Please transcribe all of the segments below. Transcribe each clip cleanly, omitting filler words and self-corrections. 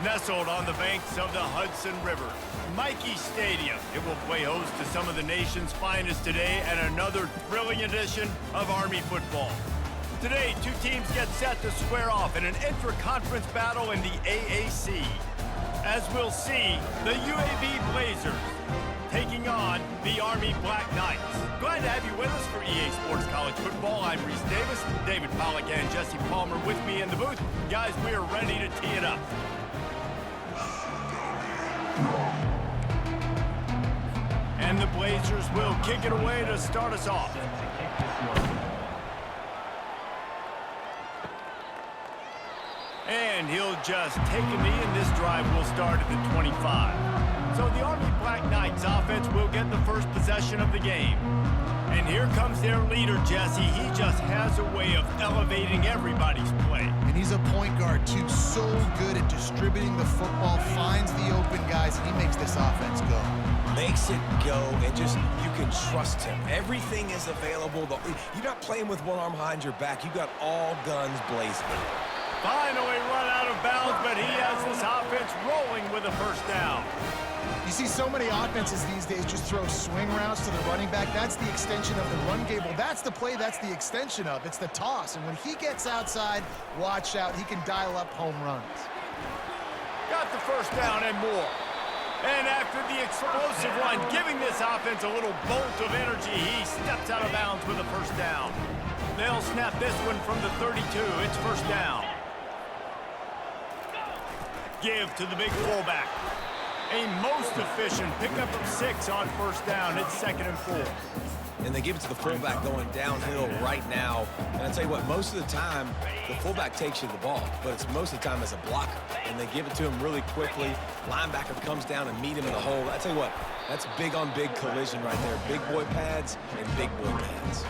Nestled on the banks of the Hudson River, Michie Stadium. It will play host to some of the nation's finest today and another thrilling edition of Army football. Today, two teams get set to square off in an intra-conference battle in the AAC. As we'll see, the UAB Blazers taking on the Army Black Knights. Glad to have you with us for EA Sports College Football. I'm Reese Davis, David Pollack and Jesse Palmer with me in the booth. Guys, we are ready to tee it up. And the Blazers will kick it away to start us off. And he'll just take a knee, and this drive will start at the 25. So the Army Black Knights offense will get the first possession of the game. And here comes their leader, Jesse. He just has a way of elevating everybody's play. And he's a point guard, too. So good at distributing the football, finds the open guys, and he makes this offense go. Makes it go, and just, you can trust him. Everything is available. You're not playing with one arm behind your back. You got all guns blazing. Finally run out of bounds, but he has this offense rolling with a first down. You see so many offenses these days just throw swing routes to the running back. That's the extension of the run game. Well, that's the play, that's the extension of. It's the toss. And when he gets outside, watch out. He can dial up home runs. Got the first down and more. And after the explosive run, giving this offense a little bolt of energy, he steps out of bounds with a first down. They'll snap this one from the 32. It's first down. Give to the big fullback. A most efficient pickup of 6 on first down. It's 2nd and 4. And they give it to the fullback going downhill right now. And I tell you what, most of the time, the fullback takes you the ball, but it's most of the time as a blocker. And they give it to him really quickly. Linebacker comes down and meet him in the hole. I tell you what, that's big on big collision right there. Big boy pads and big boy pads.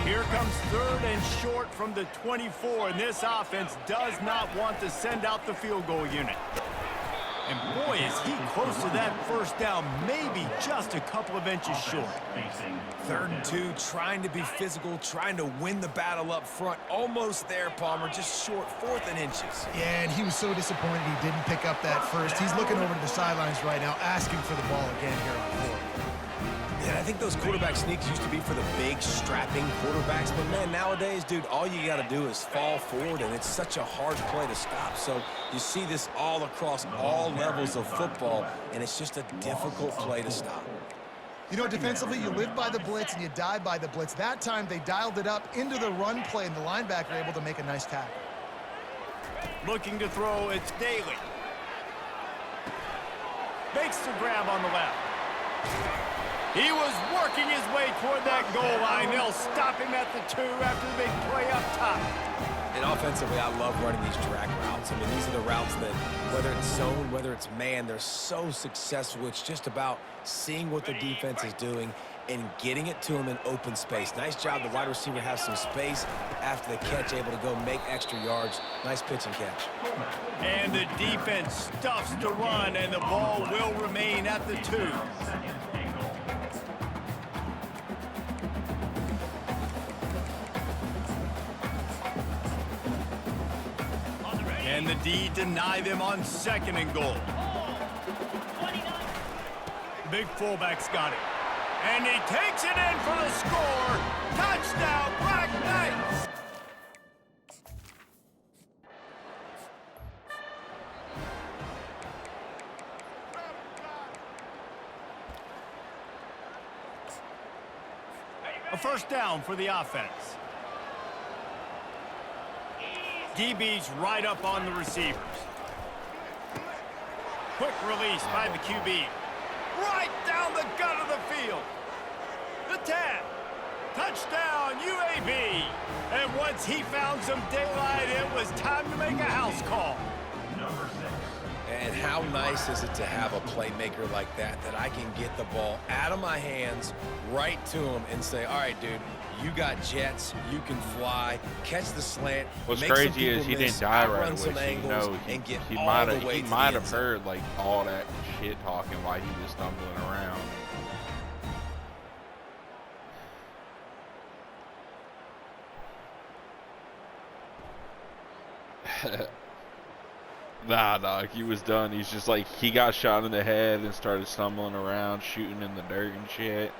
Here comes 3rd and short from the 24, and this offense does not want to send out the field goal unit. And boy, is he close to that first down, maybe just a couple of inches short. 3rd and 2, trying to be physical, trying to win the battle up front. Almost there, Palmer, just short, 4th and inches. Yeah, and he was so disappointed he didn't pick up that first. He's looking over to the sidelines right now, asking for the ball again here on 4th. Yeah, I think those quarterback sneaks used to be for the big, strapping quarterbacks. But, man, nowadays, dude, all you got to do is fall forward, and it's such a hard play to stop. So you see this all across all levels of football, and it's just a difficult play to stop. You know, defensively, you live by the blitz and you die by the blitz. That time, they dialed it up into the run play, and the linebacker able to make a nice tackle. Looking to throw, it's Daly. Makes the grab on the left. He was working his way toward that goal line. They'll stop him at the 2 after the big play up top. And offensively, I love running these drag routes. I mean, these are the routes that, whether it's zone, whether it's man, they're so successful. It's just about seeing what the defense is doing and getting it to them in open space. Nice job. The wide receiver has some space after the catch, able to go make extra yards. Nice pitch and catch. And the defense stuffs to run, and the ball will remain at the 2. And the D deny them on 2nd and goal. Big fullback's got it. And he takes it in for the score. Touchdown, Black Knights! A first down for the offense. DB's right up on the receivers. Quick release by the QB. Right down the gut of the field. The 10. Touchdown, UAB. And once he found some daylight, it was time to make a house call. And how nice is it to have a playmaker like that I can get the ball out of my hands right to him and say, all right, dude, you got jets, you can fly, catch the slant. What's crazy is he didn't die right away, so you know he might have heard like all that shit talking while he was stumbling around. Nah, dog, he was done. He's just like, he got shot in the head and started stumbling around, shooting in the dirt and shit.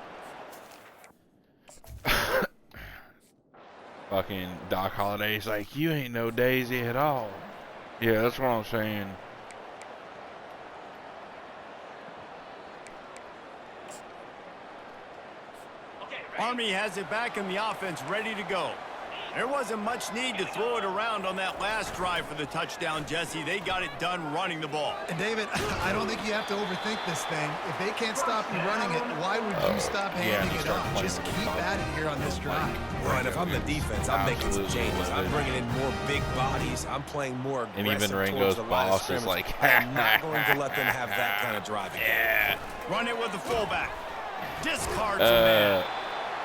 Fucking Doc Holliday's like, you ain't no Daisy at all. Yeah, that's what I'm saying. Army has it back in the offense, ready to go. There wasn't much need to throw it around on that last drive for the touchdown, Jesse. They got it done running the ball. And David, I don't think you have to overthink this thing. If they can't stop you running it, why would you stop handing it off? Just keep at it here on this drive. Well, and if I'm the defense, I'm making some changes. I'm bringing in more big bodies. I'm playing more aggressive. And even Ringo's boss is like, I'm not going to let them have that kind of drive. Yeah. Run it with the fullback. Discards a man.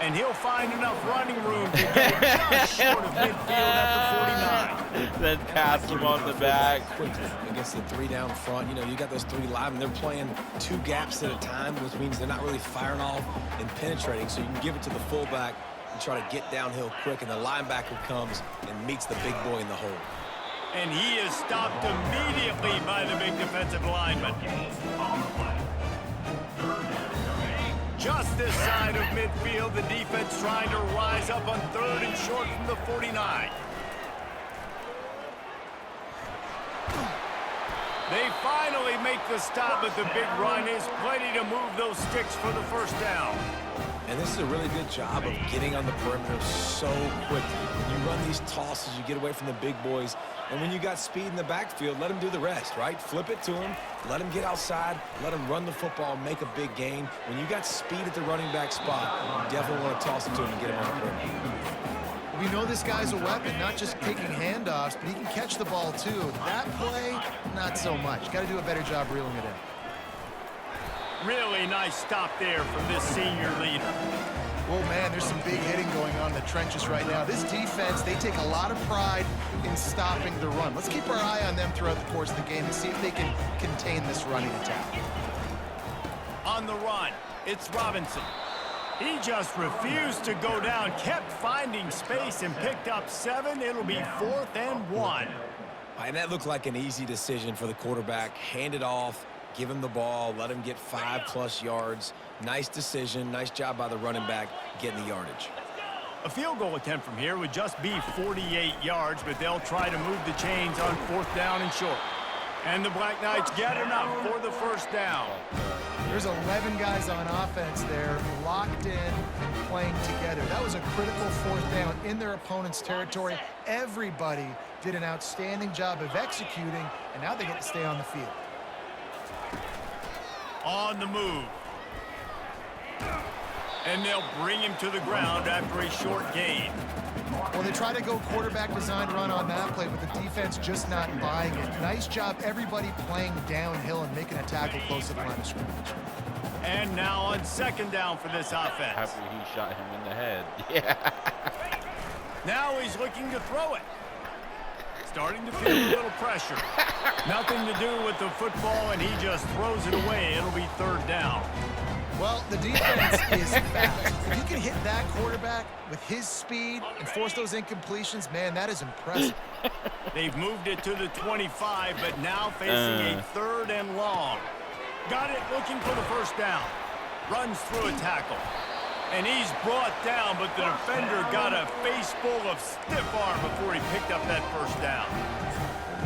And he'll find enough running room to get just short of midfield at the 49. Then pass him on the back. Quickly against the 3 down front. You know, you got those 3 live, and they're playing 2 gaps at a time, which means they're not really firing off and penetrating. So you can give it to the fullback and try to get downhill quick, and the linebacker comes and meets the big boy in the hole. And he is stopped immediately by the big defensive lineman. Just this side of midfield, the defense trying to rise up on 3rd and short from the 49. They finally make the stop, but the big run is plenty to move those sticks for the first down. And this is a really good job of getting on the perimeter so quickly. When you run these tosses, you get away from the big boys. And when you got speed in the backfield, let them do the rest, right? Flip it to them, let them get outside, let them run the football and make a big gain. When you got speed at the running back spot, you definitely want to toss it to him and get him on the perimeter. We know this guy's a weapon, not just taking handoffs, but he can catch the ball too. That play, not so much. Got to do a better job reeling it in. Really nice stop there from this senior leader. Oh, man, there's some big hitting going on in the trenches right now. This defense, they take a lot of pride in stopping the run. Let's keep our eye on them throughout the course of the game and see if they can contain this running attack. On the run, it's Robinson. He just refused to go down, kept finding space, and picked up 7. It'll be 4th and 1. And that looked like an easy decision for the quarterback. Hand it off, give him the ball, let him get 5+ yards. Nice decision. Nice job by the running back getting the yardage. A field goal attempt from here would just be 48 yards, but they'll try to move the chains on 4th down and short. And the Black Knights get enough for the first down. There's 11 guys on offense there, locked in and playing together. That was a critical 4th down in their opponent's territory. Everybody did an outstanding job of executing, and now they get to stay on the field. On the move. And they'll bring him to the ground after a short gain. Well, they try to go quarterback design run on that play, but the defense just not buying it. Nice job, everybody playing downhill and making a tackle close to the line of scrimmage. And now on 2nd down for this offense. After he shot him in the head. Yeah. Now he's looking to throw it. Starting to feel a little pressure. Nothing to do with the football, and he just throws it away. It'll be 3rd down. Well, the defense is fast. If you can hit that quarterback with his speed and force those incompletions, man, that is impressive. They've moved it to the 25, but now facing a 3rd and long. Got it looking for the first down. Runs through a tackle. And he's brought down, but the defender got a face full of stiff arm before he picked up that first down.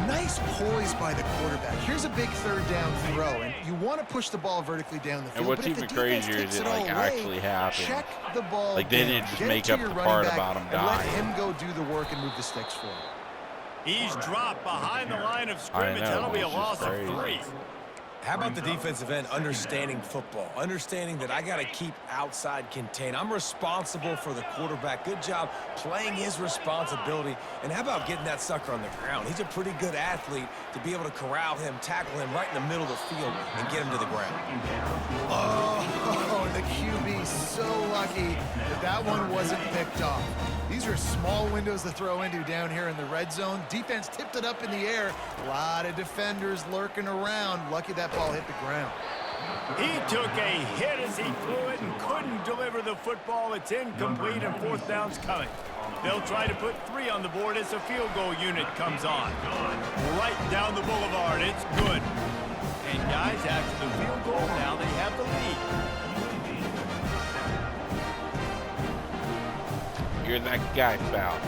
Nice poise by the quarterback. Here's a big 3rd down throw, and you want to push the ball vertically down the field. And what's even crazier is it like actually happened. Check the ball. Like they didn't just make up the part about him dying. Let him go do the work and move the sticks forward. He's dropped behind the line of scrimmage. That'll be a loss of 3. How about the defensive end understanding football, understanding that I got to keep outside contained. I'm responsible for the quarterback. Good job playing his responsibility. And how about getting that sucker on the ground? He's a pretty good athlete to be able to corral him, tackle him right in the middle of the field and get him to the ground. Oh, the QB so lucky that that one wasn't picked off. These are small windows to throw into down here in the red zone. Defense tipped it up in the air. A lot of defenders lurking around. Lucky that ball hit the ground. He took a hit as he threw it and couldn't deliver the football. It's incomplete and 4th down's coming. They'll try to put 3 on the board as the field goal unit comes on. Right down the boulevard. It's good. And guys, after the field goal, now they have the lead. You're that guy, pal.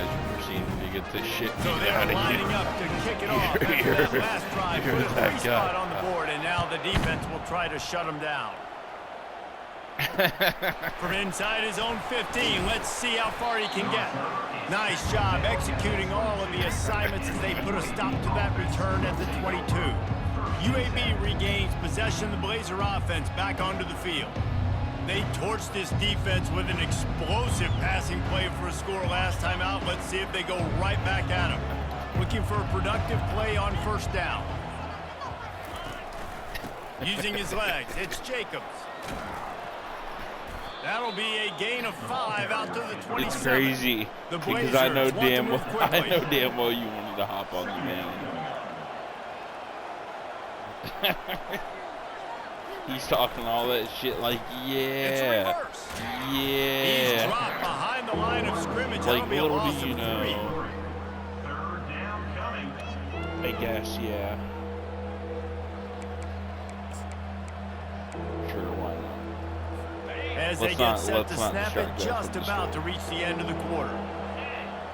As you proceed to get this shit So they're out of lining you. up to kick it off after that last drive. You're Put a that 3 spot guy. on the board, and now the defense will try to shut them down. From inside his own 15, let's see how far he can get. Nice job executing all of the assignments as they put a stop to that return at the 22. UAB regains possession of the Blazer offense back onto the field. They torched this defense with an explosive passing play for a score last time out. Let's see if they go right back at him. Looking for a productive play on first down. Using his legs, it's Jacobs. That'll be a gain of 5 out to the 27. It's crazy The because I know Blazers want to damn well move quickly. you wanted to hop on the man. He's talking all that shit like, It's yeah, reverse. He's yeah. dropped behind the line of scrimmage. Like, That'll be a little loss do you of 3. know. I guess, yeah. Sure, why not? As they get set to snap it, just about to reach the end of the quarter.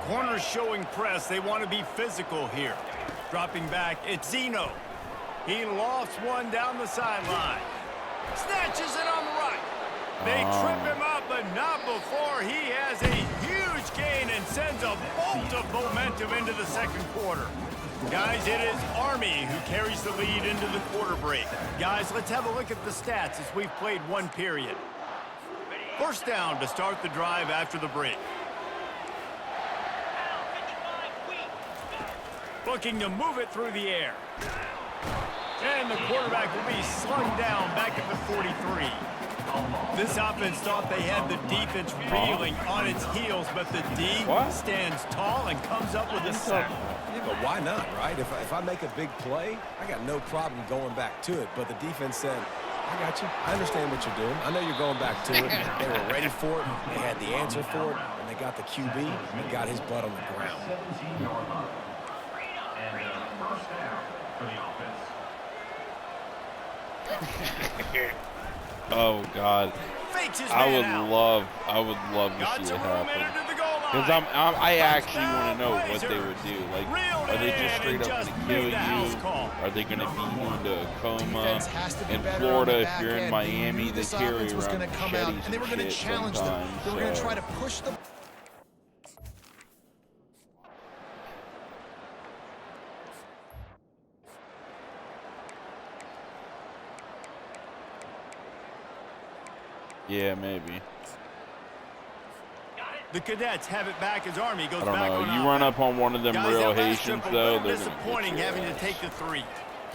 Corners showing press. They want to be physical here. Dropping back, it's Zeno. He lofts one down the sideline. Snatches it on the right. They trip him up, but not before he has a huge gain and sends a bolt of momentum into the second quarter. Guys, it is Army who carries the lead into the quarter break. Guys, let's have a look at the stats as we've played one period. First down to start the drive after the break. Looking to move it through the air. And the quarterback will be slung down back at the 43. This offense thought they had the defense reeling on its heels, but the D stands tall and comes up with a sack. Yeah, but why not, right? If I make a big play, I got no problem going back to it. But the defense said, I got you. I understand what you're doing. I know you're going back to it. They were ready for it. They had the answer for it. And they got the QB and got his butt on the ground. Oh God, Fakes his I man would out. love to Got see some it room happen. entered the goal line. Because I actually want to know what Blazers. they would do. Like, Reeled are they it just in straight and up just going to made kill the house you? call. Are they going to beat you into a coma? Defense has to be In better on Florida, the if back you're in end. Miami, They knew they this carry offense was around going to come out, machetes and they were going to shit challenge them. sometimes, They were going to so- try to push them. Yeah, maybe. The Cadets have it back as Army goes I don't back know. on You run offense. up on one of them Guys, real that last Haitians, trip a though, little they're going to disappointing having to take the 3.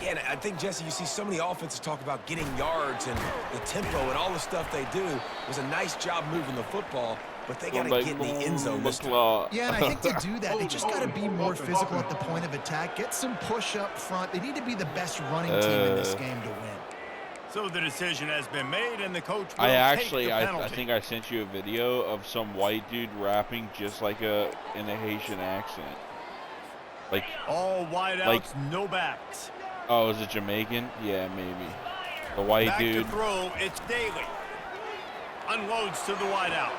Yeah, and I think, Jesse, you see so many offenses talk about getting yards and the tempo and all the stuff they do. It was a nice job moving the football, but they got to get in the end zone this time. Yeah, and I think to do that, they just got to be more physical at the point of attack. Get some push up front. They need to be the best running team in this game to win. So the decision has been made, and the coach will I take the penalty. I think I sent you a video of some white dude rapping just like in a Haitian accent. Like, All wideouts, like- no backs. oh, is it Jamaican? Yeah, maybe. The white Back dude. to throw, it's Daly. Unloads to the wideout.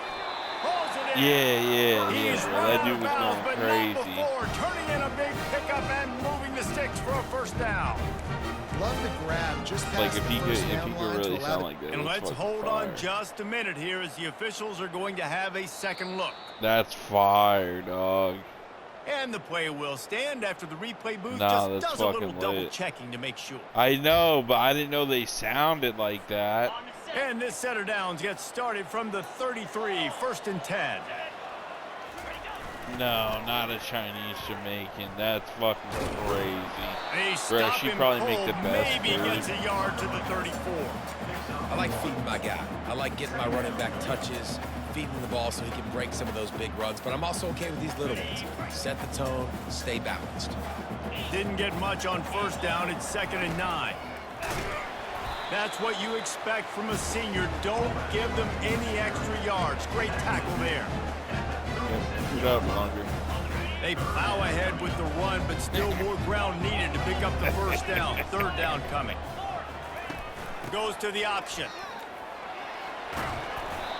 Pulls it in. Yeah, He's bro. run That out dude of was bounds, going but crazy. not before turning in a big pickup and moving the sticks for a first down. Love the grab just past Like, if the he first could down line to really allow sound the- like that. And that's let's fucking hold fire. on just a minute here as the officials are going to have a second look. That's fire, dog. And the play will stand after the replay booth Nah, just that's does a little fucking double lit. checking to make sure. I know, but I didn't know they sounded like that. And this set of downs gets started from the 33, 1st and 10. No, not a Chinese Jamaican. That's fucking crazy. They stop she him probably cold, make the best maybe food. gets a yard to the 34. I like feeding my guy. I like getting my running back touches, feeding the ball so he can break some of those big runs. But I'm also okay with these little ones. Set the tone, stay balanced. Didn't get much on first down. It's 2nd and 9. That's what you expect from a senior. Don't give them any extra yards. Great tackle there. it up longer. They plow ahead with the run, but still more ground needed to pick up the first down. Third down coming. Goes to the option.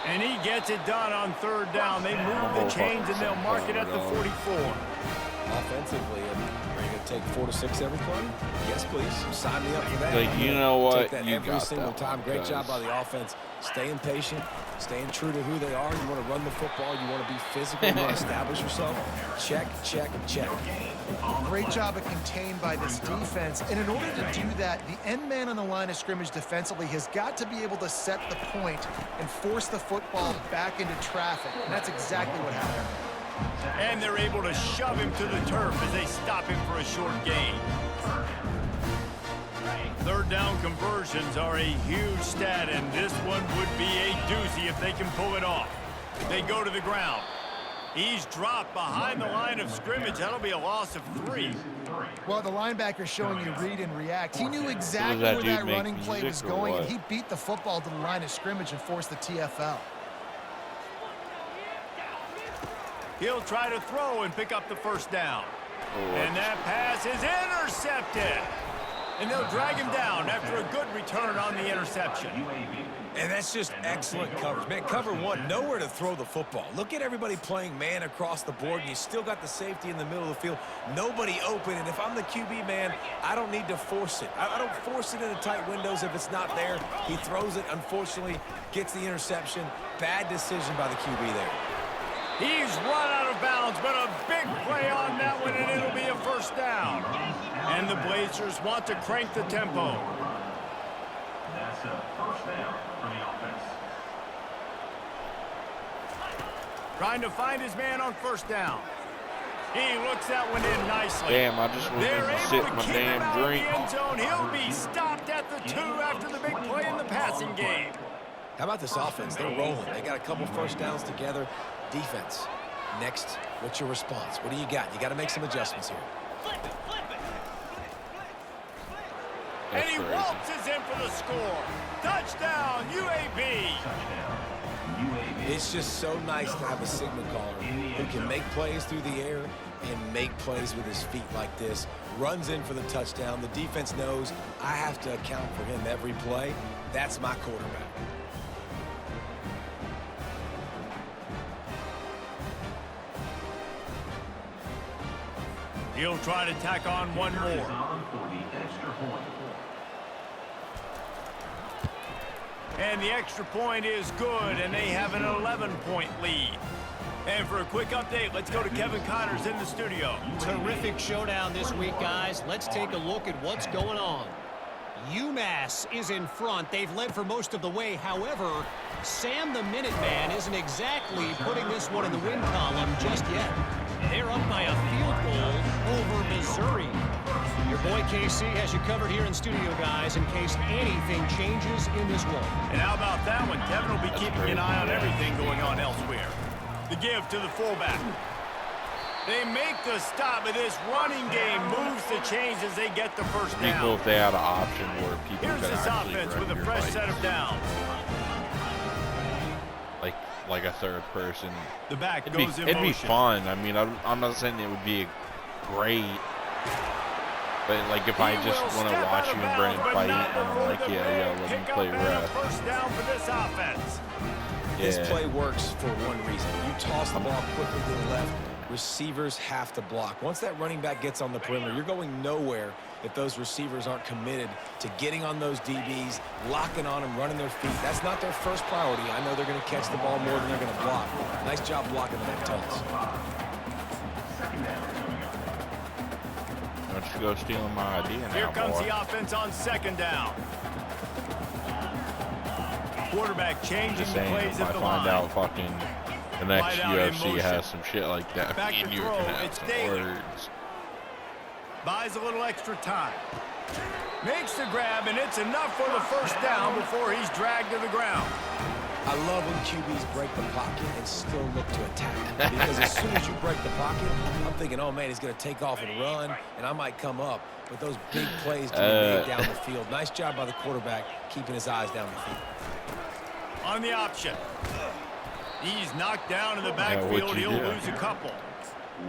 And he gets it done on third down. They move the chains, and they'll mark it at the 44. Offensively, are you going to take 4 to 6 every play? Yes, please. Sign me up for that. Like, you know what? Take that You every got single that time. one, Great job guys. by the offense. Staying patient, staying true to who they are. You want to run the football. You want to be physical. You want to establish yourself. Check, check, check. Great job of contained by this defense. And in order to do that, the end man on the line of scrimmage defensively has got to be able to set the point and force the football back into traffic. And that's exactly what happened. And they're able to shove him to the turf as they stop him for a short gain. Third down conversions are a huge stat, and this one would be a doozy if they can pull it off. They go to the ground. He's dropped behind the line of scrimmage. That'll be a loss of 3. Well, the linebacker's showing you read and react. He knew exactly that where dude that make running play was music or going, and what? he beat the football to the line of scrimmage and forced the TFL. He'll try to throw and pick up the first down. And that pass is intercepted. And they'll drag him down after a good return on the interception. And that's just excellent coverage. Man, cover one, nowhere to throw the football. Look at everybody playing man across the board, and you still got the safety in the middle of the field. Nobody open, and if I'm the QB, man, I don't need to force it. I don't force it into tight windows if it's not there. He throws it, unfortunately, gets the interception. Bad decision by the QB there. He's run out of bounds, but a big play on that one, and it'll be a first down. And the Blazers want to crank the tempo. That's a first down for the offense. Trying to find his man on first down. He looks that one in nicely. Damn, I just was They're going to able sip to my keep him out damn of drink. the end zone. He'll be stopped at the 2 after the big play in the passing game. How about this offense? They're rolling. They got a couple first downs together. Defense. Next, what's your response? What do you got? You got to make some adjustments here. And That's he crazy. waltzes in for the score. Touchdown, UAB. It's just so nice to have a signal caller who can make plays through the air and make plays with his feet like this. Runs in for the touchdown. The defense knows I have to account for him every play. That's my quarterback. He'll try to tack on one more. For the extra point. And the extra point is good, and they have an 11-point lead. And for a quick update, let's go to Kevin Connors in the studio. Terrific showdown this week, guys. Let's take a look at what's going on. UMass is in front. They've led for most of the way. However, Sam the Minuteman isn't exactly putting this one in the win column just yet. They're up by a field goal over Missouri. Your boy KC has you covered here in studio, guys, in case anything changes in this one. And how about that one? Kevin will be keeping crazy, an eye on yeah. everything going on elsewhere. The give to the fullback. They make the stop, but this running game moves the chains as they get the first People, down. if they had an option where people Here's could this actually offense run with a your fresh bike, set of downs. like a third person. The back It'd goes in be motion. fun. I mean, I'm not saying it would be great, but like if I He just will want to step watch out of you and Brennan bounds, but fight, not I'm before like, the yeah, big let me pickup play and a ref. first down for this offense. This Yeah. play works for one reason. You toss the ball quickly to the left, receivers have to block. Once that running back gets on the perimeter, you're going nowhere if those receivers aren't committed to getting on those DBs, locking on them, running their feet. That's not their first priority. I know they're going to catch the ball more than they're going to block. Nice job blocking that toss. Don't you go stealing my idea now, Here comes boy. the offense on second down. Quarterback changing Just the saying, plays if at I the find line. out fucking the next Wide out in UFC motion. has some shit like that, Back me to and you are throw, gonna have it's some Daly. words. Buys a little extra time. Makes the grab, and it's enough for the first down before he's dragged to the ground. I love when QBs break the pocket and still look to attack. Because as soon as you break the pocket, I'm thinking, oh, man, he's going to take off and run, and I might come up. But those big plays can be made down the field. Nice job by the quarterback keeping his eyes down the field. On the option. He's knocked down in the what'd backfield. you He'll do? lose a couple.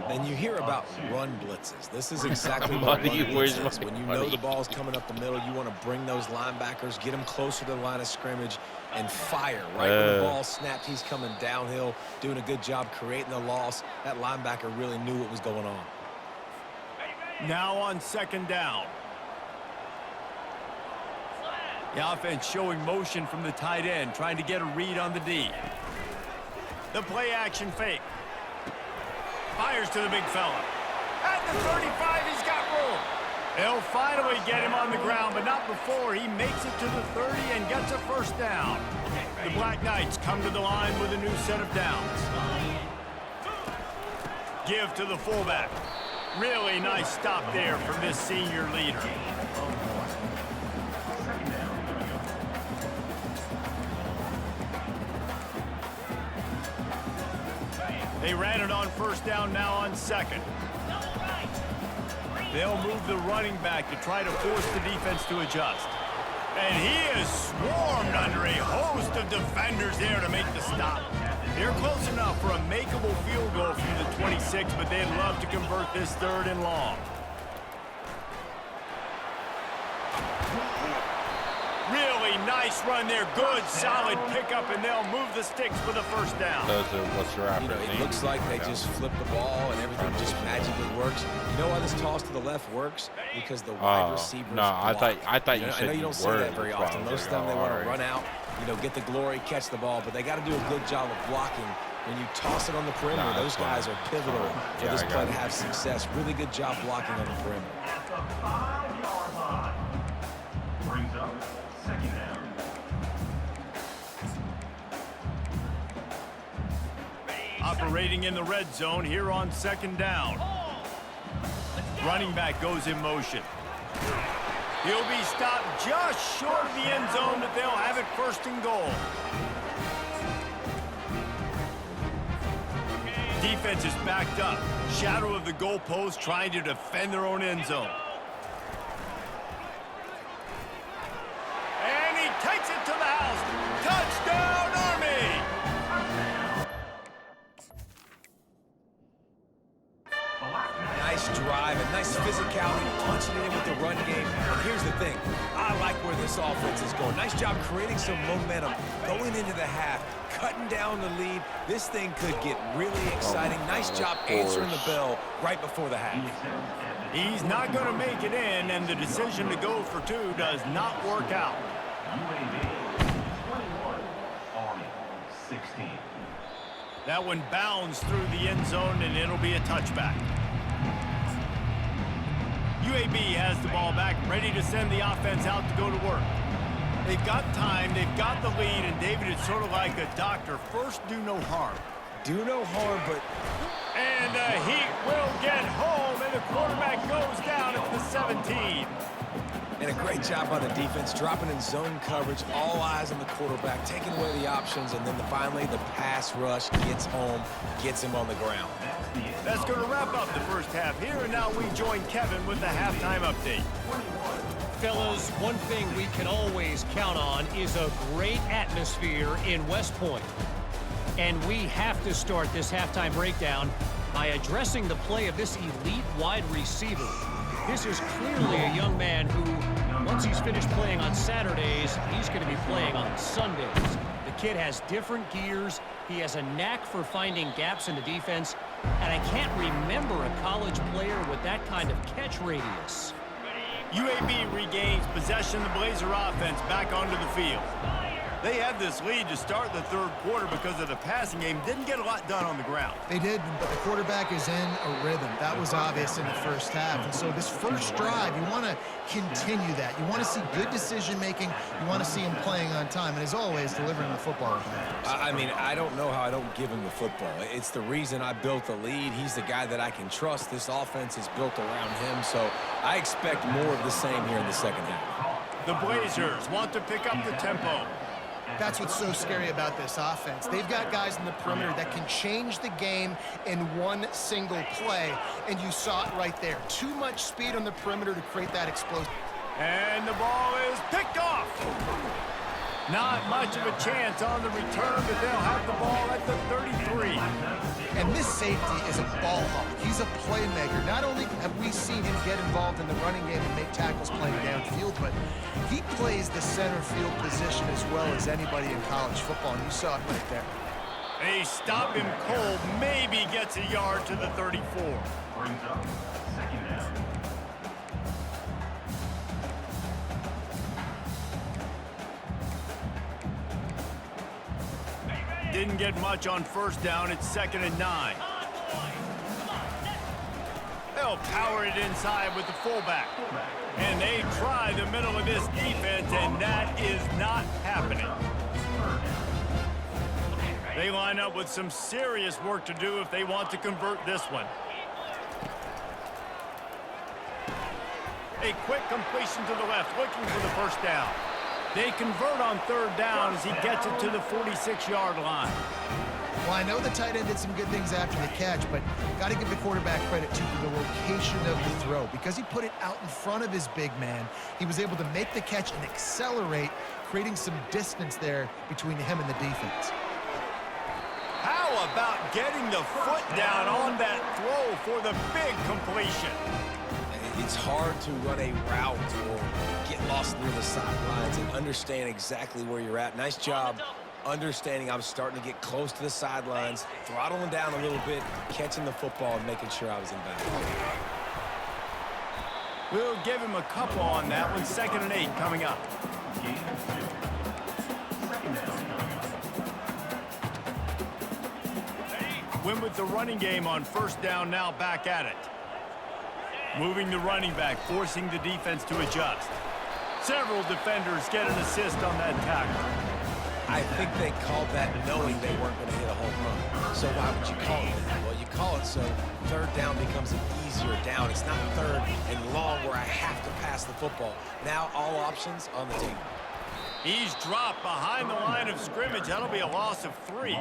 And you hear about run blitzes. This is exactly what a Buddy, run where's blitz is. my When you know money? the ball's coming up the middle, you want to bring those linebackers, get them closer to the line of scrimmage, and fire. Right when the ball snapped, he's coming downhill, doing a good job creating the loss. That linebacker really knew what was going on. Now on second down. The offense showing motion from the tight end, trying to get a read on the D. The play action fake. Fires to the big fella. At the 35, he's got room. They'll finally get him on the ground, but not before he makes it to the 30 and gets a first down. The Black Knights come to the line with a new set of downs. Give to the fullback. Really nice stop there from this senior leader. They ran it on first down, now on second. They'll move the running back to try to force the defense to adjust. And he is swarmed under a host of defenders there to make the stop. They're close enough for a makeable field goal from the 26, but they'd love to convert this 3rd and long. Really nice run there. Good, solid pickup, and they'll move the sticks for the first down. What's the rapper You know, it name? looks like they just flip the ball and everything just magically works. You know why this toss to the left works? Because the wide receivers no, I thought you I said know you don't say that very often. That's Most of them, they want to run out, you know, get the glory, catch the ball, but they got to do a good job of blocking. When you toss it on the perimeter, Nah, those guys are pivotal for Yeah, this I play got to it. have success. Really good job blocking on the perimeter. At the 5-yard line. Brings up second down. Operating in the red zone here on second down. Running back goes in motion. He'll be stopped just short of the end zone, but they'll have it 1st and goal. Defense is backed up. Shadow of the goalpost trying to defend their own end zone. And he takes it to the house. Touchdown, Army! Nice drive and nice physicality, punching it in with the run game. And here's the thing. I like where this offense is going. Nice job creating some momentum, going into the half, cutting down the lead. This thing could get really exciting. Nice job answering the bell right before the half. He's not going to make it in, and the decision to go for 2 does not work out. UAB 21, Army 16. That one bounds through the end zone, and it'll be a touchback. UAB has the ball back, ready to send the offense out to go to work. They've got time, they've got the lead, and David, it's sort of like a doctor. First, do no harm. Do no harm, but And he will get home, and the quarterback goes down at the 17. and a great job by the defense, dropping in zone coverage, all eyes on the quarterback, taking away the options, and then finally the pass rush gets home, gets him on the ground. That's going to wrap up the first half here, and now we join Kevin with the halftime update. Fellas, one thing we can always count on is a great atmosphere in West Point. And we have to start this halftime breakdown by addressing the play of this elite wide receiver. This is clearly a young man who, once he's finished playing on Saturdays, he's going to be playing on Sundays. The kid has different gears. He has a knack for finding gaps in the defense. And I can't remember a college player with that kind of catch radius. UAB regains possession of the Blazer offense back onto the field. They had this lead to start the 3rd quarter because of the passing game. Didn't get a lot done on the ground. They did, but the quarterback is in a rhythm. That was obvious in the first half. And so this first drive, you want to continue that. You want to see good decision-making. You want to see him playing on time. And as always, delivering the football. I mean, I don't know how I don't give him the football. It's the reason I built the lead. He's the guy that I can trust. This offense is built around him. So I expect more of the same here in the second half. The Blazers want to pick up the tempo. That's what's so scary about this offense. They've got guys in the perimeter that can change the game in one single play, and you saw it right there. Too much speed on the perimeter to create that explosion. And the ball is picked off. Not much of a chance on the return, but they'll have the ball at the 33. And this safety is a ball hawk. He's a playmaker. Not only have we seen him get involved in the running game and make tackles playing downfield, but he plays the center field position as well as anybody in college football, and you saw it right there. They stop him cold, maybe gets a yard to the 34. Brings up second down. Didn't get much on first down. It's 2nd and 9. They'll power it inside with the fullback. And they try the middle of this defense, and that is not happening. They line up with some serious work to do if they want to convert this one. A quick completion to the left, looking for the first down. They convert on 3rd down as he gets it to the 46-yard line. Well, I know the tight end did some good things after the catch, but got to give the quarterback credit, too, for the location of the throw. Because he put it out in front of his big man, he was able to make the catch and accelerate, creating some distance there between him and the defense. How about getting the foot down on that throw for the big completion? It's hard to run a route or get lost near the sidelines and understand exactly where you're at. Nice job understanding I'm starting to get close to the sidelines, throttling down a little bit, catching the football, and making sure I was in bounds. We'll give him a couple on that one. 2nd and 8 coming up. Gain of 2. Second down. Win with the running game on first down, now back at it. Moving the running back, forcing the defense to adjust. Several defenders get an assist on that tackle. I think they called that knowing they weren't going to hit a home run. So why would you call it that? Well, you call it so 3rd down becomes an easier down. It's not 3rd and long where I have to pass the football. Now all options on the table. He's dropped behind the line of scrimmage. That'll be a loss of 3.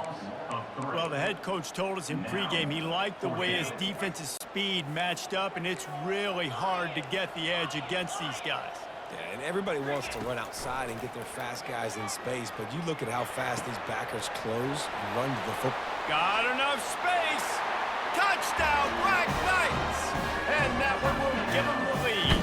Well, the head coach told us in pregame he liked the way his defense's speed matched up, and it's really hard to get the edge against these guys. Yeah, and everybody wants to run outside and get their fast guys in space, but you look at how fast these backers close and run to the football. Got enough space. Touchdown, Black Knights. And that one will give them the lead.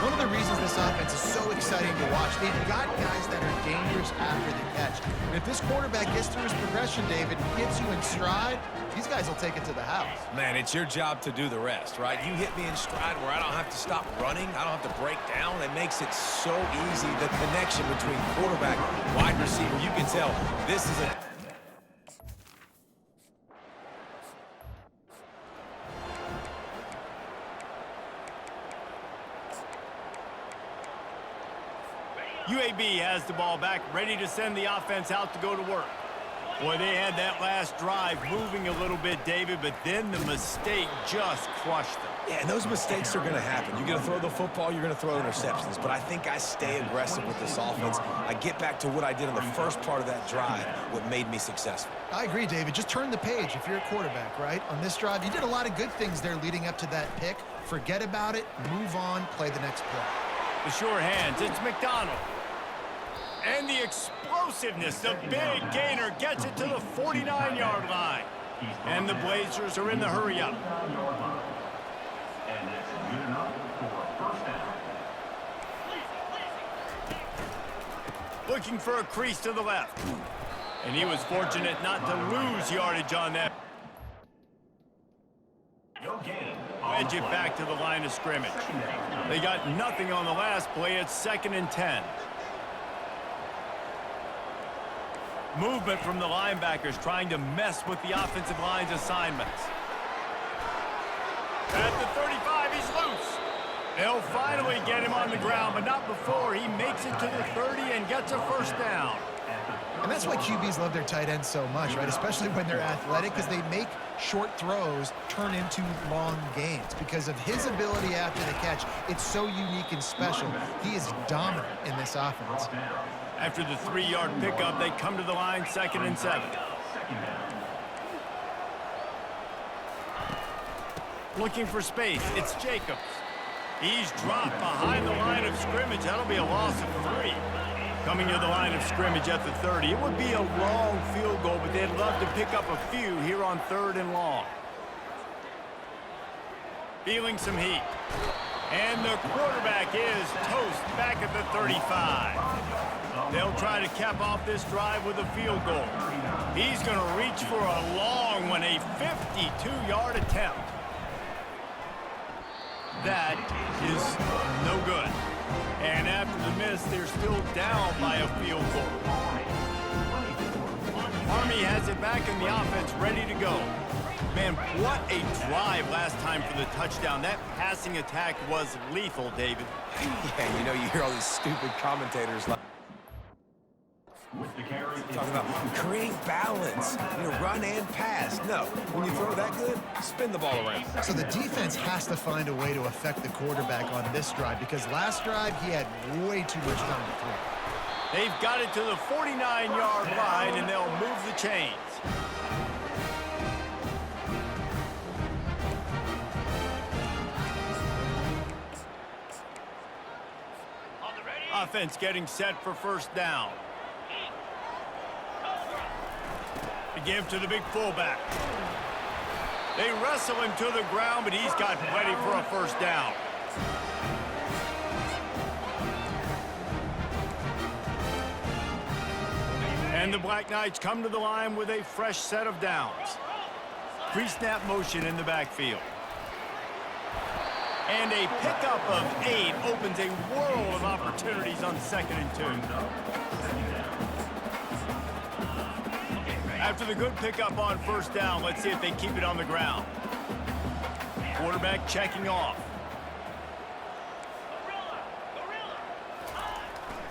One of the reasons this offense is so exciting to watch, they've got guys that are dangerous after the catch. And if this quarterback gets through his progression, David, and gets you in stride, these guys will take it to the house. Man, it's your job to do the rest, right? You hit me in stride where I don't have to stop running. I don't have to break down. It makes it so easy. The connection between quarterback, wide receiver, you can tell this is a... UAB has the ball back, ready to send the offense out to go to work. Boy, they had that last drive moving a little bit, David, but then the mistake just crushed them. Yeah, and those mistakes are going to happen. You're going to throw the football, you're going to throw interceptions. But I think I stay aggressive with this offense. I get back to what I did in the first part of that drive, what made me successful. I agree, David. Just turn the page if you're a quarterback, right? On this drive, you did a lot of good things there leading up to that pick. Forget about it, move on, play the next play. The sure hands, it's McDonald. And the explosiveness, the big gainer gets it to the 49-yard line. And the Blazers are in the hurry-up. And it's good enough for a first down. Looking for a crease to the left. And he was fortunate not to lose yardage on that. No gain. Wedge it back to the line of scrimmage. They got nothing on the last play. It's 2nd and 10. Movement from the linebackers trying to mess with the offensive line's assignments. At the 35, he's loose. They'll finally get him on the ground, but not before he makes it to the 30 and gets a first down. And that's why QBs love their tight ends so much, right? Especially when they're athletic, because they make short throws turn into long gains. Because of his ability after the catch, it's so unique and special. He is dominant in this offense. After the 3-yard pickup, they come to the line, 2nd and 7. Looking for space, it's Jacobs. He's dropped behind the line of scrimmage. That'll be a loss of 3. Coming to the line of scrimmage at the 30. It would be a long field goal, but they'd love to pick up a few here on 3rd and long. Feeling some heat. And the quarterback is toast back at the 35. They'll try to cap off this drive with a field goal. He's going to reach for a long one, a 52-yard attempt. That is no good. And after the miss, they're still down by a field goal. Army has it back in the offense, ready to go. Man, what a drive last time for the touchdown. That passing attack was lethal, David. Yeah, you know, you hear all these stupid commentators like With the carry, talking about create balance, you know, run and pass. No, when you throw that good, spin the ball around. So the defense has to find a way to affect the quarterback on this drive because last drive he had way too much time to throw. They've got it to the 49-yard line, and they'll move the chains. Offense getting set for first down. To give to the big fullback. They wrestle him to the ground, but he's got ready for a first down. And the Black Knights come to the line with a fresh set of downs. Pre-snap motion in the backfield. And a pickup of 8 opens a world of opportunities on 2nd and 2. After the good pickup on first down, let's see if they keep it on the ground. Quarterback checking off.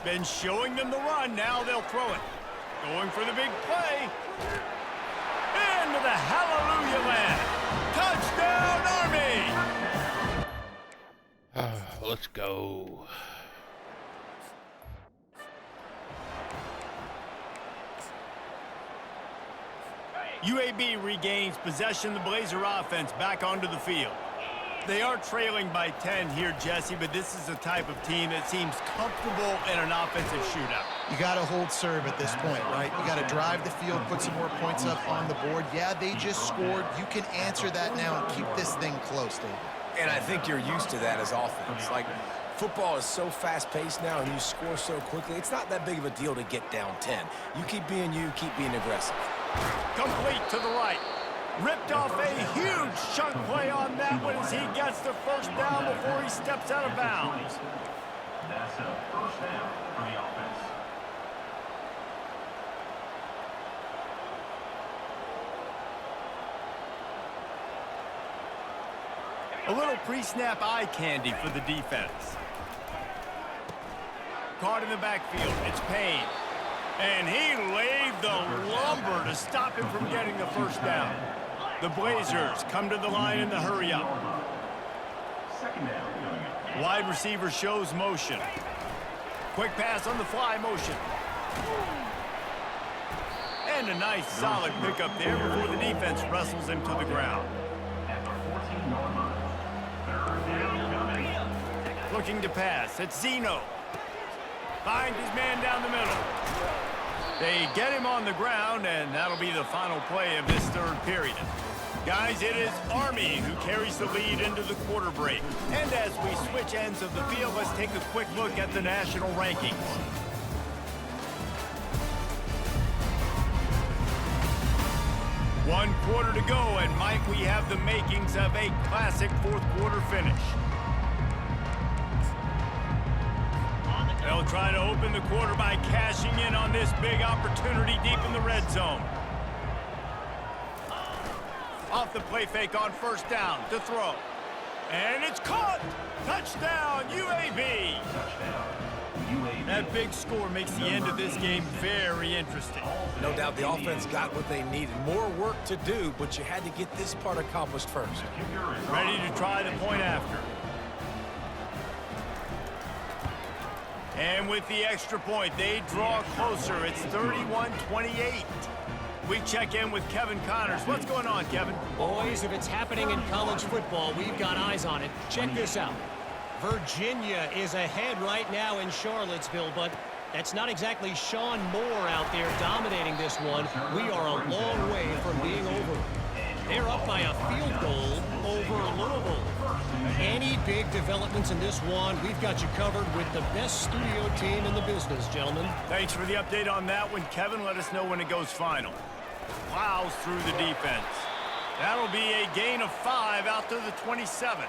Been showing them the run, now they'll throw it. Going for the big play. Into the hallelujah land. Touchdown, Army! Let's go. UAB regains possession. The Blazer offense back onto the field. They are trailing by 10 here, Jesse, but this is a type of team that seems comfortable in an offensive shootout. You got to hold serve at this point, right? You got to drive the field, put some more points up on the board. Yeah, they just scored. You can answer that now and keep this thing close, Dave. And I think you're used to that as offense. Like, football is so fast-paced now and you score so quickly, it's not that big of a deal to get down 10. You keep being you, keep being aggressive. Complete to the right. Ripped off a huge chunk play on that one as he gets the first down before he steps out of bounds. That's a first down for the offense. A little pre-snap eye candy for the defense. Caught in the backfield. It's Payne. And he laid the lumber to stop him from getting the first down. The Blazers come to the line in the hurry-up. Second down. Wide receiver shows motion. Quick pass on the fly motion. And a nice solid pickup there before the defense wrestles him to the ground. At the 14-yard line. Third down coming. Looking to pass. It's Zeno. Finds his man down the middle. They get him on the ground, and that'll be the final play of this third period. Guys, it is Army who carries the lead into the quarter break. And as we switch ends of the field, let's take a quick look at the national rankings. One quarter to go, and Mike, we have the makings of a classic fourth quarter finish. They'll try to open the quarter by cashing in on this big opportunity deep in the red zone. Off the play fake on first down to throw. And it's caught! Touchdown, UAB! Touchdown. UAB. That big score makes the end of this game very interesting. No doubt the offense got what they needed. More work to do, but you had to get this part accomplished first. Kicker is Ready to try the point after. And with the extra point, they draw closer. It's 31-28. We check in with Kevin Connors. What's going on, Kevin? Boys, if it's happening in college football, we've got eyes on it. Check this out. Virginia is ahead right now in Charlottesville, but That's not exactly Sean Moore out there dominating this one. We are a long way from being over. They're up by a field goal over Louisville. Any big developments in this one, we've got you covered with the best studio team in the business, gentlemen. Thanks for the update on that one, Kevin. Let us know when it goes final. Plows through the defense. That'll be a gain of 5 out to the 27.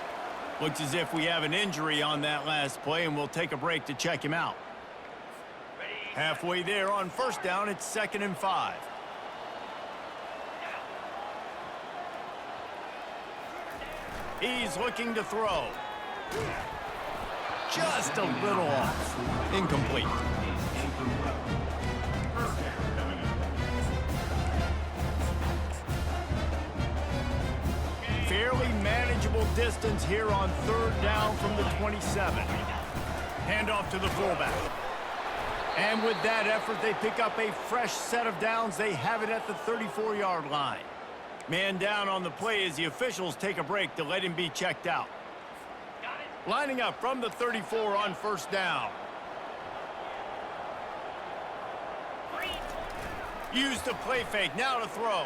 Looks as if we have an injury on that last play, and we'll take a break to check him out. Halfway there on first down, it's 2nd and 5. He's looking to throw. Just a little off. Incomplete. Fairly manageable distance here on 3rd down from the 27. Handoff to the fullback. And with that effort, they pick up a fresh set of downs. They have it at the 34-yard line. Man down on the play as the officials take a break to let him be checked out. Lining up from the 34 on first down. Used the play fake, now to throw.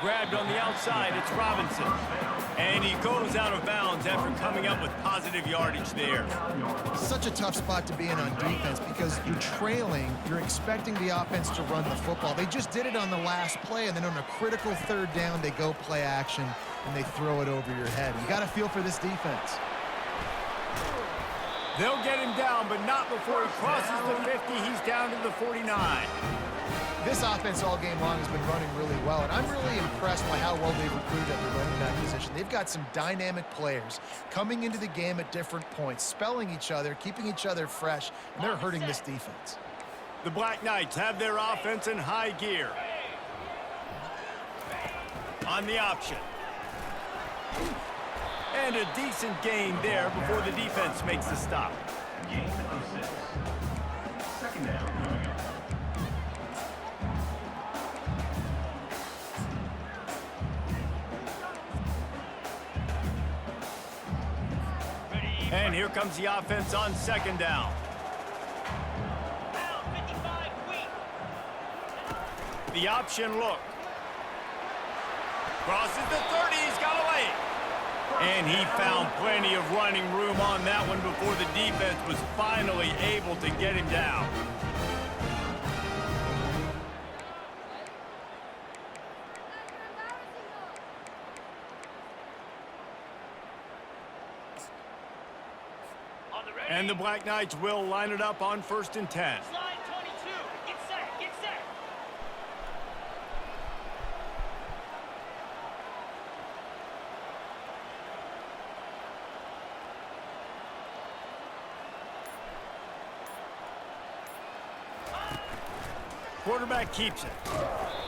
Grabbed on the outside, it's Robinson. And he goes out of bounds after coming up with positive yardage there. Such a tough spot to be in on defense because you're trailing, you're expecting the offense to run the football. They just did it on the last play, and then on a critical 3rd down, they go play action, and they throw it over your head. You got to feel for this defense. They'll get him down, but not before he crosses the 50. He's down to the 49. This offense all game long has been running really well, and I'm really impressed by how well they've recruited at the running back position. They've got some dynamic players coming into the game at different points, spelling each other, keeping each other fresh, and they're hurting this defense. The Black Knights have their offense in high gear. On the option. And a decent gain there before the defense makes the stop. Gain of 6. 2nd down coming up. And here comes the offense on 2nd down. The option look. Crosses the 30, he's got away. And he found plenty of running room on that one before the defense was finally able to get him down. And the Black Knights will line it up on 1st and 10. Slide 22. Get set. Get set. Quarterback keeps it.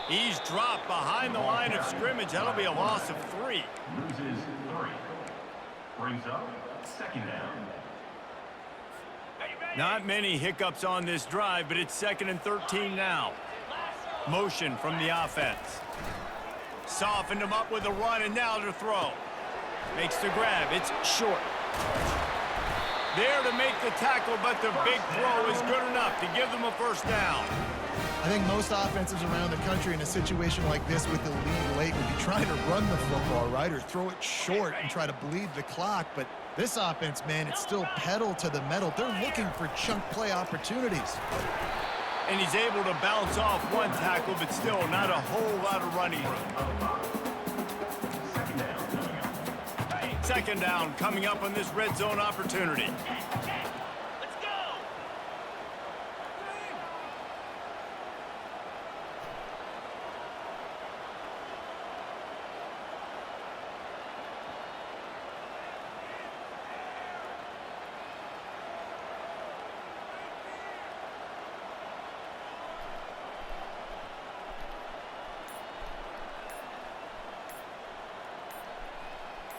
He's dropped behind the line of scrimmage. That'll be a loss of 3. Loses 3. Brings up 2nd down. Not many hiccups on this drive, but it's 2nd and 13 now. Motion from the offense. Softened him up with a run, and now to throw. Makes the grab. It's short. There to make the tackle, but the big throw is good enough to give them a 1st down. I think most offenses around the country in a situation like this with the lead late would be trying to run the football, right, or throw it short and try to bleed the clock. But this offense, man, it's still pedal to the metal. They're looking for chunk play opportunities. And he's able to bounce off one tackle, but still not a whole lot of running room. 2nd down coming up. 2nd down coming up on this red zone opportunity. Let's go.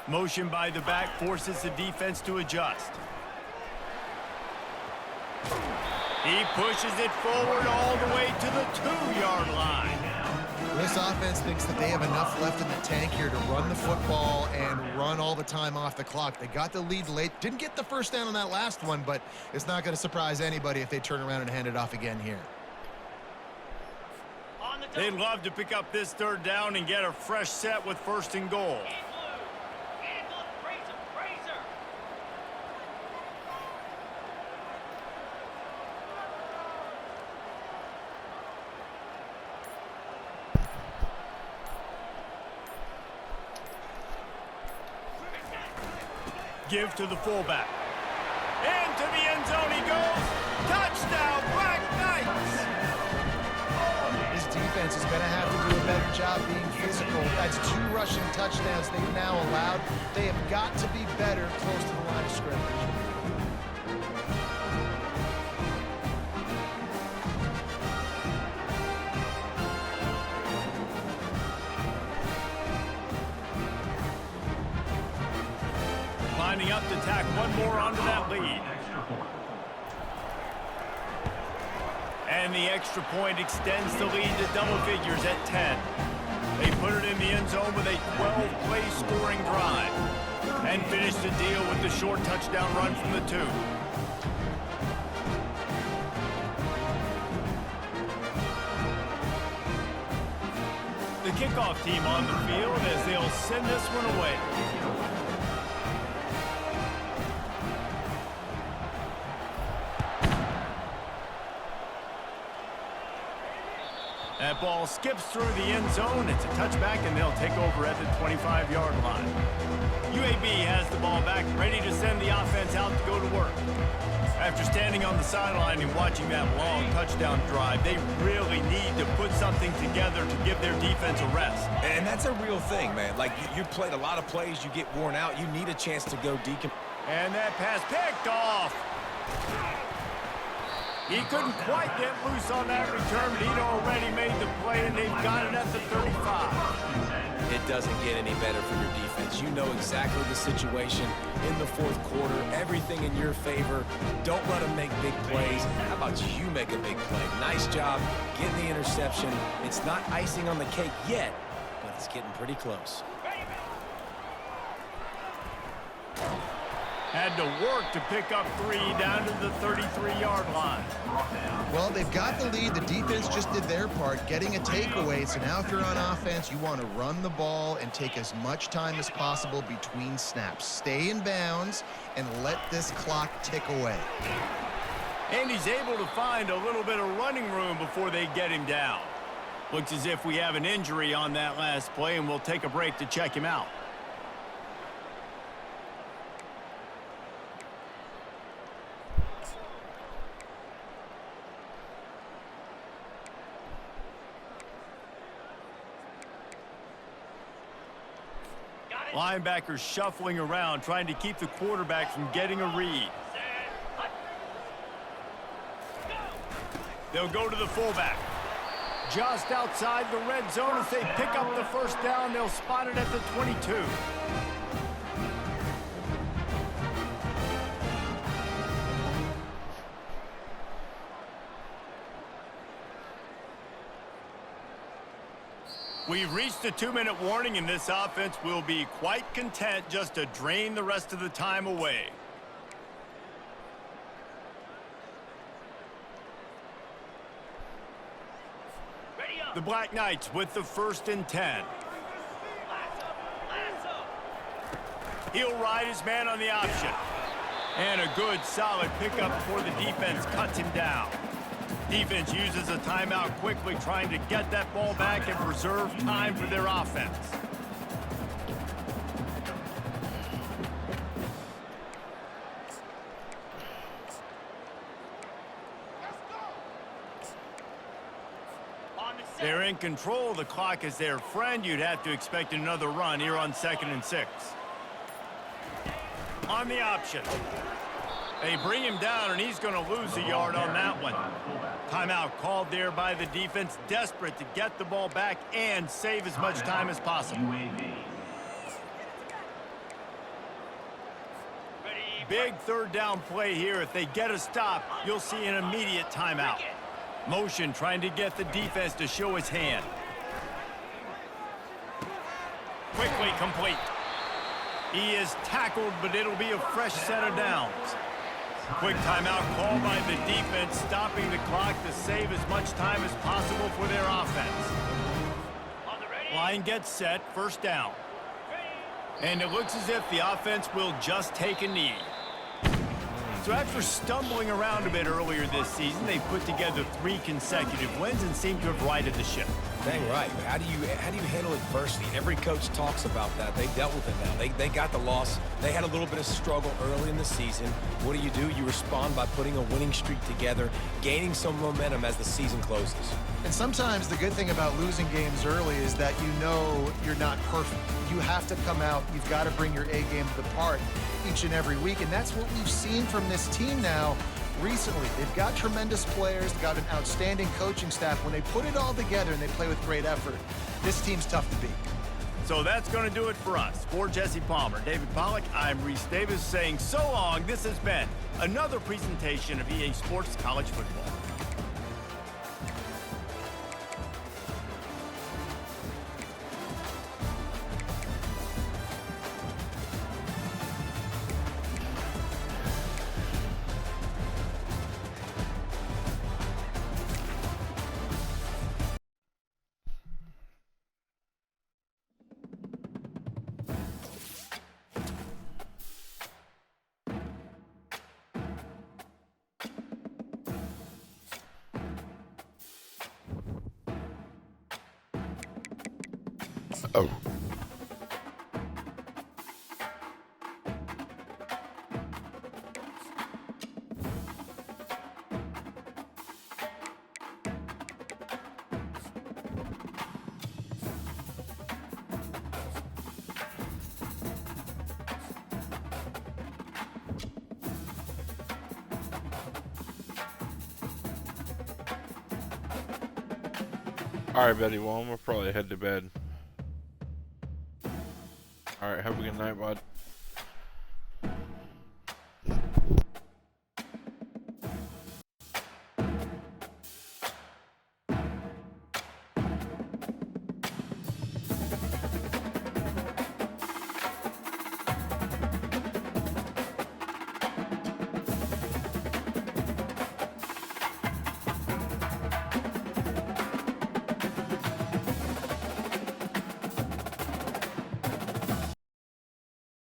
Motion by the back forces the defense to adjust. He pushes it forward all the way to the 2-yard line. This offense thinks that they have enough left in the tank here to run the football and run all the time off the clock. They got the lead late. Didn't get the first down on that last one, but it's not going to surprise anybody if they turn around and hand it off again here. They'd love to pick up this third down and get a fresh set with 1st and goal. Give to the fullback. Into the end zone he goes. Touchdown, Black Knights! This defense is going to have to do a better job being physical. That's 2 rushing touchdowns they've now allowed. They have got to be better close to the line of scrimmage. Lining up to tack one more onto that lead. And the extra point extends the lead to double figures at 10. They put it in the end zone with a 12-play scoring drive and finish the deal with the short touchdown run from the 2. The kickoff team on the field as they'll send this one away. That ball skips through the end zone. It's a touchback, and they'll take over at the 25-yard line. UAB has the ball back, ready to send the offense out to go to work. After standing on the sideline and watching that long touchdown drive, they really need to put something together to give their defense a rest. And that's a real thing, man. Like, you played a lot of plays, you get worn out, you need a chance to go And that pass picked off. He couldn't quite get loose on that return, but he'd already made the play, and they've got it at the 35. It doesn't get any better for your defense. You know exactly the situation in the 4th quarter. Everything in your favor. Don't let them make big plays. How about you make a big play? Nice job getting the interception. It's not icing on the cake yet, but it's getting pretty close. Had to work to pick up 3 down to the 33-yard line. Well, they've got the lead. The defense just did their part, getting a takeaway. So now if you're on offense, you want to run the ball and take as much time as possible between snaps. Stay in bounds and let this clock tick away. And he's able to find a little bit of running room before they get him down. Looks as if we have an injury on that last play, and we'll take a break to check him out. Linebackers shuffling around, trying to keep the quarterback from getting a read. They'll go to the fullback. Just outside the red zone. As they pick up the 1st down, they'll spot it at the 22. We've reached the 2-minute warning, and this offense will be quite content just to drain the rest of the time away. The Black Knights with the 1st and 10. He'll ride his man on the option. And a good, solid pickup before the defense cuts him down. Defense uses a timeout quickly, trying to get that ball back and preserve time for their offense. They're in control. The clock is their friend. You'd have to expect another run here on 2nd and 6. On the option. They bring him down, and he's going to lose a yard on that one. Timeout called there by the defense, desperate to get the ball back and save as much time as possible. Big 3rd down play here. If they get a stop, you'll see an immediate timeout. Motion trying to get the defense to show his hand. quickly complete. He is tackled, but it'll be a fresh set of downs. Quick timeout called by the defense, stopping the clock to save as much time as possible for their offense. Line gets set, first down. And it looks as if the offense will just take a knee. So after stumbling around a bit earlier this season, they put together 3 consecutive wins and seem to have righted the ship. Dang right. How do you handle adversity? Every coach talks about that. They dealt with it now. They got the loss. They had a little bit of struggle early in the season. What do? You respond by putting a winning streak together, gaining some momentum as the season closes. And sometimes the good thing about losing games early is that you know you're not perfect. You have to come out. You've got to bring your A game to the part each and every week. And that's what we've seen from this team now recently. They've got tremendous players, they've got an outstanding coaching staff. When they put it all together and they play with great effort, this team's tough to beat. So that's going to do it for us. For Jesse Palmer, David Pollack, I'm Reese Davis saying so long. This has been another presentation of EA Sports College Football. Oh. All right, Betty. Well, I'm gonna probably head to bed. All right, have a good night, bud.